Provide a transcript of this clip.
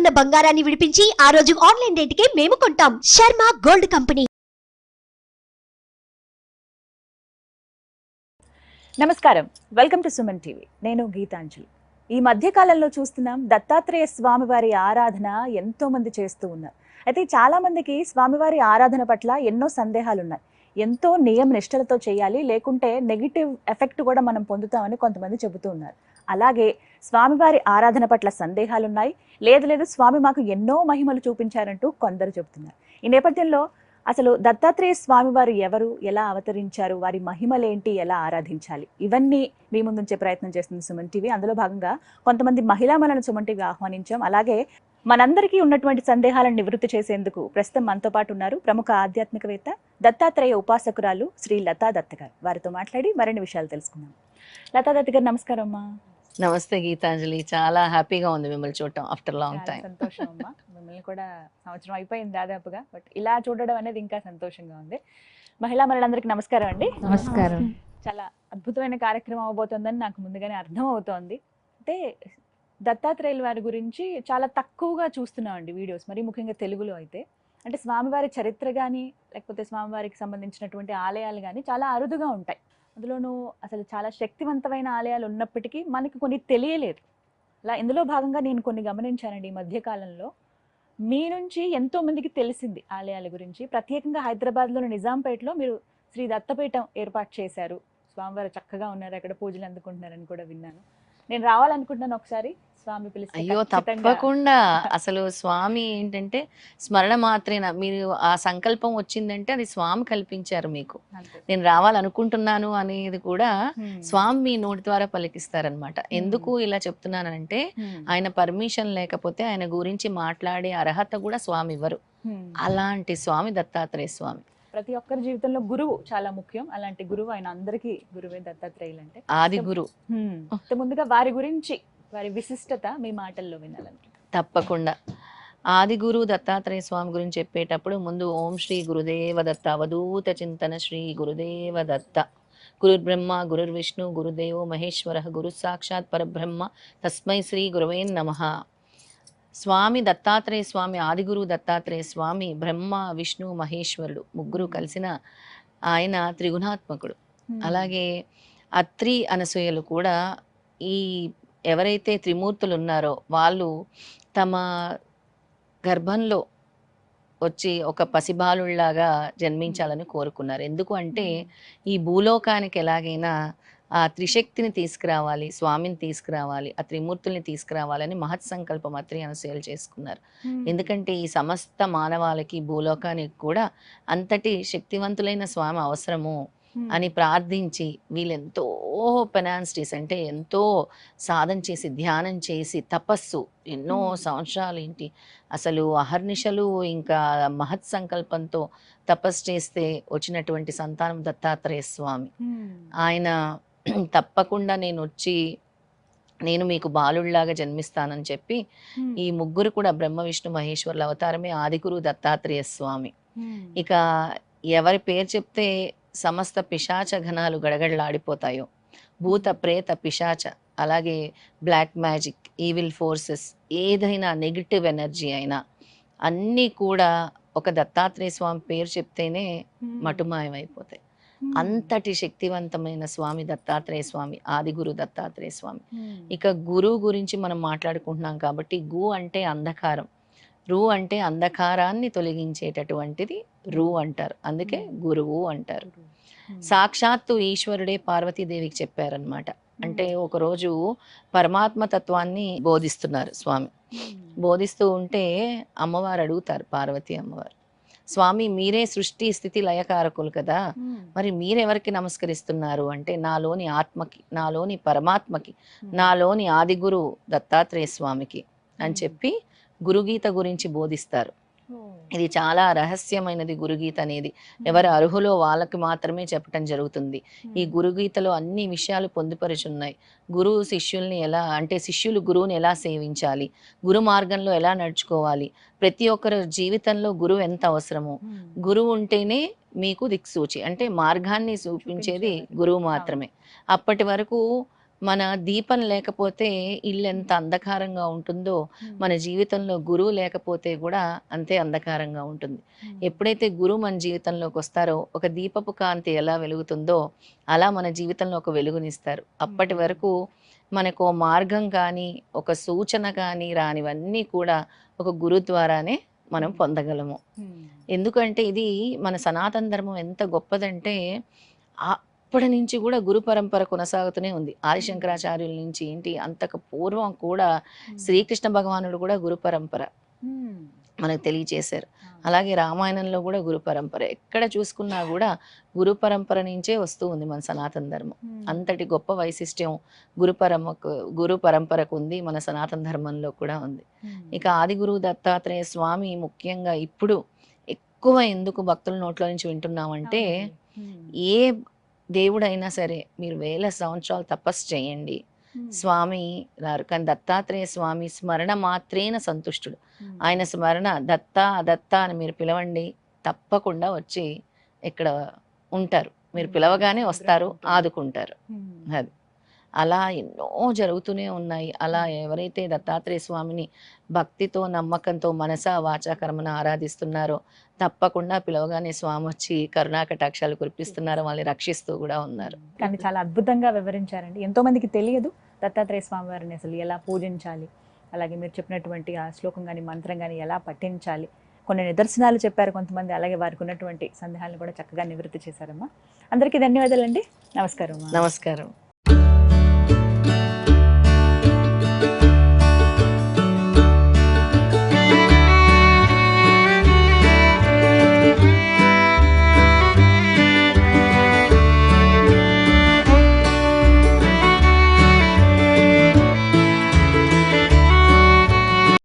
ఉన్న బంగారాన్ని విడిపించి ఆ రోజు ఆన్లైన్ రేటుకే మేము కొంటాం. Sharma gold company. నమస్కారం, వెల్కమ్ టు సుమన్ టీవీ. నేను గీతాంజలి. ఈ మధ్య కాలంలో చూస్తున్నాం దత్తాత్రేయ స్వామివారి ఆరాధన ఎంతో మంది చేస్తూ ఉన్నారు. అయితే చాలా మందికి స్వామివారి ఆరాధన పట్ల ఎన్నో సందేహాలు ఉన్నాయి. ఎంతో నియమ నిష్టలతో చేయాలి, లేకుంటే నెగిటివ్ ఎఫెక్ట్ కూడా మనం పొందుతామని కొంతమంది చెబుతూ ఉన్నారు. అలాగే స్వామివారి ఆరాధన పట్ల సందేహాలు ఉన్నాయి. లేదు స్వామి మాకు ఎన్నో మహిమలు చూపించారంటూ కొందరు చెబుతున్నారు. ఈ నేపథ్యంలో అసలు దత్తాత్రేయ స్వామివారు ఎవరు, ఎలా అవతరించారు, వారి మహిమలేంటి, ఎలా ఆరాధించాలి, ఇవన్నీ మీ ముందుంచే ప్రయత్నం చేస్తుంది సుమన్ టీవీ. అందులో భాగంగా కొంతమంది మహిళామణులను సుమన్ టీవీ ఆహ్వానించాం. అలాగే మనందరికీ ఉన్నటువంటి సందేహాలను నివృత్తి చేసేందుకు ప్రస్తుతం మనతో పాటు ఉన్నారు ప్రముఖ ఆధ్యాత్మికవేత్త, దత్తాత్రేయ ఉపాసకురాలు శ్రీ లతా దత్త గారు. వారితో మాట్లాడి మరిన్ని విషయాలు తెలుసుకుందాం. లతా దత్త గారు, నమస్కారం అమ్మా. నమస్తే గీతాంజలి, చాలా హ్యాపీగా ఉంది మిమ్మల్ని చూడటం ఆఫ్టర్ లాంగ్ టైం. సంతోషం అమ్మా, మిమ్మల్ని కూడా సంవత్సరం అయిపోయింది దాదాపుగా, బట్ ఇలా చూడడం అనేది ఇంకా సంతోషంగా ఉంది. మహిళా మనులందరికీ నమస్కారం అండి. నమస్కారం. చాలా అద్భుతమైన కార్యక్రమం అవబోతోందని నాకు ముందుగానే అర్థం అవుతోంది. అంటే దత్తాత్రేయుల వారి గురించి చాలా తక్కువగా చూస్తున్నాం అండి వీడియోస్, మరి ముఖ్యంగా తెలుగులో అయితే. అంటే స్వామివారి చరిత్ర కానీ, లేకపోతే స్వామివారికి సంబంధించినటువంటి ఆలయాలు కానీ చాలా అరుదుగా ఉంటాయి. అందులోనూ అసలు చాలా శక్తివంతమైన ఆలయాలు ఉన్నప్పటికీ మనకి కొన్ని తెలియలేదు. అలా ఇందులో భాగంగా నేను కొన్ని గమనించానండి ఈ మధ్యకాలంలో. మీ నుంచి ఎంతో మందికి తెలిసింది ఆలయాల గురించి. ప్రత్యేకంగా హైదరాబాద్లోని నిజాంపేటలో మీరు శ్రీ దత్తపీఠం ఏర్పాటు చేశారు. స్వామివారు చక్కగా ఉన్నారు, అక్కడ పూజలు అందుకుంటున్నారని కూడా విన్నాను. నేను రావాలనుకుంటున్నాను, ఒకసారి స్వామి పిలిస్తే. అయ్యో తప్పకుండా. అసలు స్వామి ఏంటంటే స్మరణ మాత్రేనా, మీరు ఆ సంకల్పం వచ్చిందంటే అది స్వామి కల్పించారు మీకు. నేను రావాలనుకుంటున్నాను అనేది కూడా స్వామి మీ నోటి ద్వారా పలికిస్తారనమాట. ఎందుకు ఇలా చెప్తున్నానంటే ఆయన పర్మిషన్ లేకపోతే ఆయన గురించి మాట్లాడే అర్హత కూడా స్వామి ఇవ్వరు. అలాంటి స్వామి దత్తాత్రేయ స్వామి. ప్రతి ఒక్కరి జీవితంలో గురువు చాలా ముఖ్యం. అలాంటి గురువు ఆయన, అందరికీ గురువే దత్తాత్రేయులు అంటే. ఆది గురు. ముందుగా వారి గురించి, వారి విశిష్టత మీ మాటల్లో వినాలనుకుంటున్నాను. తప్పకుండా. ఆది గురు దత్తాత్రేయ స్వామి గురించి చెప్పేటప్పుడు ముందు ఓం శ్రీ గురుదేవ దత్త అవధూత చింతన శ్రీ గురుదేవ దత్త. గురుర్బ్రహ్మ గురుర్విష్ణు గురుదేవో మహేశ్వర గురు సాక్షాత్ పరబ్రహ్మ తస్మై శ్రీ గురవే నమః. స్వామి దత్తాత్రేయ స్వామి, ఆదిగురు దత్తాత్రేయ స్వామి బ్రహ్మ విష్ణు మహేశ్వరుడు ముగ్గురు కలిసిన ఆయన త్రిగుణాత్మకుడు. అలాగే అత్రి అనసూయలు కూడా ఈ ఎవరైతే త్రిమూర్తులు ఉన్నారో వాళ్ళు తమ గర్భంలో వచ్చి ఒక పసిబాలుళ్లాగా జన్మించాలని కోరుకున్నారు. ఎందుకు అంటే ఈ భూలోకానికి ఎలాగైనా ఆ త్రిశక్తిని తీసుకురావాలి, స్వామిని తీసుకురావాలి, ఆ త్రిమూర్తుల్ని తీసుకురావాలని మహత్ సంకల్పం అత్రి అనసూయలు చేసుకున్నారు. ఎందుకంటే ఈ సమస్త మానవాళికి, భూలోకానికి కూడా అంతటి శక్తివంతులైన స్వామి అవసరము అని ప్రార్థించి వీళ్ళెంతో పెనాన్స్టీస్ అంటే ఎంతో సాధన చేసి, ధ్యానం చేసి, తపస్సు ఎన్నో సంవత్సరాలు ఏంటి అసలు అహర్నిశలు ఇంకా మహత్ సంకల్పంతో తపస్సు చేస్తే వచ్చినటువంటి సంతానం దత్తాత్రేయ స్వామి. ఆయన తప్పకుండా నేను మీకు బాలుళ్లాగా జన్మిస్తానని చెప్పి ఈ ముగ్గురు కూడా బ్రహ్మ విష్ణు మహేశ్వరుల అవతారమే ఆదిగురు దత్తాత్రేయ స్వామి. ఇక ఎవరి పేరు చెప్తే సమస్త పిశాచ ఘనాలు గడగడలాడిపోతాయో, భూత ప్రేత పిశాచ, అలాగే బ్లాక్ మ్యాజిక్, ఈవిల్ ఫోర్సెస్, ఏదైనా నెగిటివ్ ఎనర్జీ అయినా అన్నీ కూడా ఒక దత్తాత్రేయ స్వామి పేరు చెప్తేనే మటుమాయమైపోతాయి. అంతటి శక్తివంతమైన స్వామి దత్తాత్రేయ స్వామి, ఆదిగురు దత్తాత్రేయ స్వామి. ఇక గురువు గురించి మనం మాట్లాడుకుంటున్నాం కాబట్టి, గు అంటే అంధకారం, రు అంటే అంధకారాన్ని తొలగించేటటువంటిది రు అంటారు, అందుకే గురువు అంటారు. సాక్షాత్తు ఈశ్వరుడే పార్వతీదేవికి చెప్పారనమాట. అంటే ఒకరోజు పరమాత్మ తత్వాన్ని బోధిస్తున్నారు స్వామి. బోధిస్తూ ఉంటే అమ్మవారు అడుగుతారు, పార్వతీ అమ్మవారు, స్వామి మీరే సృష్టి స్థితి లయకారకులు కదా, మరి మీరెవరికి నమస్కరిస్తున్నారు అంటే నాలోని ఆత్మకి, నాలోని పరమాత్మకి, నాలోని ఆదిగురు దత్తాత్రేయ స్వామికి అని చెప్పి గురుగీత గురించి బోధిస్తారు. ఇది చాలా రహస్యమైనది గురుగీత అనేది. ఎవరు అర్హులో వాళ్ళకి మాత్రమే చెప్పటం జరుగుతుంది. ఈ గురుగీతలో అన్ని విషయాలు పొందుపరుచున్నాయి. గురువు శిష్యుల్ని ఎలా, అంటే శిష్యులు గురువుని ఎలా సేవించాలి, గురు మార్గంలో ఎలా నడుచుకోవాలి, ప్రతి ఒక్కరి జీవితంలో గురువు ఎంత అవసరమో, గురువు ఉంటేనే మీకు దిక్సూచి, అంటే మార్గాన్ని చూపించేది గురువు మాత్రమే. అప్పటి వరకు మన దీపం లేకపోతే ఇల్లు ఎంత అంధకారంగా ఉంటుందో, మన జీవితంలో గురువు లేకపోతే కూడా అంతే అంధకారంగా ఉంటుంది. ఎప్పుడైతే గురువు మన జీవితంలోకి వస్తారో, ఒక దీపపు కాంతి ఎలా వెలుగుతుందో అలా మన జీవితంలో ఒక వెలుగునిస్తారు. అప్పటి వరకు మనకు ఓ మార్గం కానీ, ఒక సూచన కానీ రానివన్నీ కూడా ఒక గురువు ద్వారానే మనం పొందగలము. ఎందుకంటే ఇది మన సనాతన ధర్మం ఎంత గొప్పదంటే అప్పటి నుంచి కూడా గురు పరంపర కొనసాగుతూనే ఉంది. ఆదిశంకరాచార్యుల నుంచి ఏంటి అంతకు పూర్వం కూడా శ్రీకృష్ణ భగవానుడు కూడా గురు పరంపర మనకు తెలియచేశారు. అలాగే రామాయణంలో కూడా గురు పరంపర, ఎక్కడ చూసుకున్నా కూడా గురు పరంపర నుంచే వస్తూ ఉంది మన సనాతన ధర్మం. అంతటి గొప్ప వైశిష్ట్యం గురు పరంపరకు ఉంది, మన సనాతన ధర్మంలో కూడా ఉంది. ఇక ఆది గురువు దత్తాత్రేయ స్వామి ముఖ్యంగా ఇప్పుడు ఎక్కువ ఎందుకు భక్తుల నోట్ల నుంచి వింటున్నామంటే, ఏ దేవుడైనా సరే మీరు 1000 సంవత్సరాలు తపస్సు చేయండి, స్వామి రారు. కానీ దత్తాత్రేయ స్వామి స్మరణ మాత్రేన సంతుష్టుడు. ఆయన స్మరణ దత్తా దత్తా అని మీరు పిలవండి, తప్పకుండా వచ్చి ఇక్కడ ఉంటారు. మీరు పిలవగానే వస్తారు, ఆదుకుంటారు. అది అలా ఎన్నో జరుగుతూనే ఉన్నాయి. అలా ఎవరైతే దత్తాత్రేయ స్వామిని భక్తితో నమ్మకంతో మనసా వాచా కర్మన ఆరాధిస్తున్నారో తప్పకుండా పిలవగానే స్వామి వచ్చి కరుణాకటాక్షాలు కురిపిస్తున్నారు, వాళ్ళని రక్షిస్తూ కూడా ఉన్నారు. కానీ చాలా అద్భుతంగా వివరించారండి. ఎంతో మందికి తెలియదు దత్తాత్రేయ స్వామి వారిని అసలు ఎలా పూజించాలి, అలాగే మీరు చెప్పినటువంటి ఆ శ్లోకం కానీ మంత్రం కానీ ఎలా పఠించాలి, కొన్ని నిదర్శనాలు చెప్పారు కొంతమంది, అలాగే వారికి ఉన్నటువంటి సందేహాలను కూడా చక్కగా నివృత్తి చేశారమ్మా. అందరికీ ధన్యవాదాలండి. నమస్కారం. నమస్కారం.